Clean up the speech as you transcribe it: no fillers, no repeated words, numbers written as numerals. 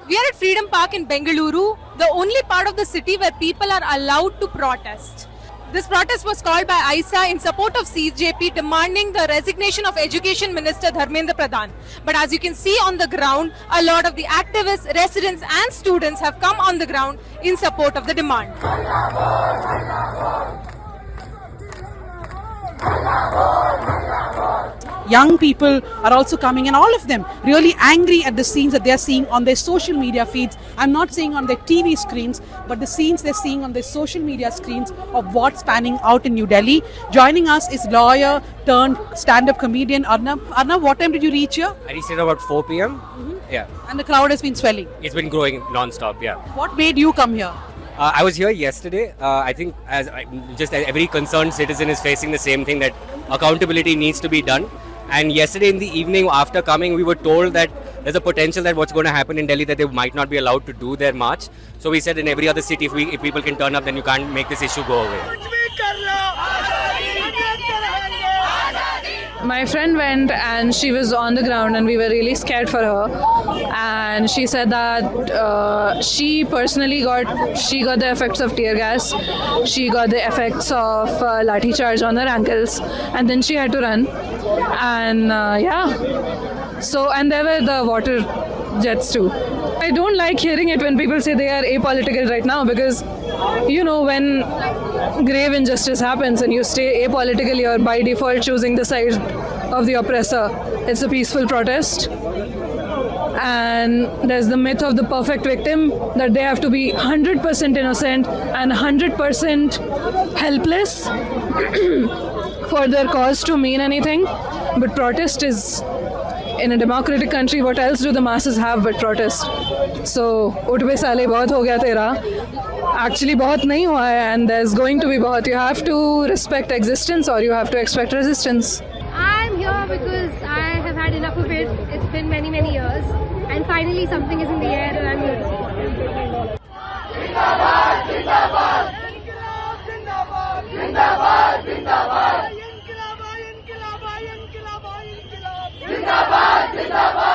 We are at Freedom Park in Bengaluru, the only part of the city where people are allowed to protest. This protest was called by ISA in support of CJP demanding the resignation of Education Minister Dharmendra Pradhan. But as you can see on the ground, a lot of the activists, residents and students have come on the ground in support of the demand. Young people are also coming, and all of them really angry at the scenes that they are seeing on their social media feeds. I'm not saying on their TV screens, but the scenes they're seeing on their social media screens of what's panning out in New Delhi. Joining us is lawyer turned stand-up comedian Arnab. Arnab, what time did you reach here? I reached at about 4 p.m. Yeah, And the crowd has been swelling. it's been growing non-stop. Yeah, What made you come here? I was here yesterday. I think just every concerned citizen is facing the same thing, that accountability needs to be done. And yesterday in the evening, after coming, we were told that there's a potential that what's going to happen in Delhi, that they might not be allowed to do their march. So we said in every other city, if people can turn up, then you can't make this issue go away. My friend went and she was on the ground and we were really scared for her, and she said that she personally got the effects of tear gas, she got the effects of lathi charge on her ankles, and then she had to run. And and there were the water jets too. I don't like hearing it when people say they are apolitical right now, because when grave injustice happens and you stay apolitical, you're by default choosing the side of the oppressor. It's a peaceful protest, and there's the myth of the perfect victim, that they have to be 100% innocent and 100% helpless for their cause to mean anything. But protest is, in a democratic country, what else do the masses have but protest? So, उठ बे साले बहुत हो गया तेरा. Actually बहुत नहीं हुआ है, and there's going to be बहुत. You have to respect existence or you have to expect resistance. I'm here because I have had enough of it. It's been many, many years, and finally something is in the air, and I'm here to support it. Zindabad, Zindabad, Zindabad, Zindabad, Zindabad, Zindabad, Zindabad, Zindabad, Zindabad.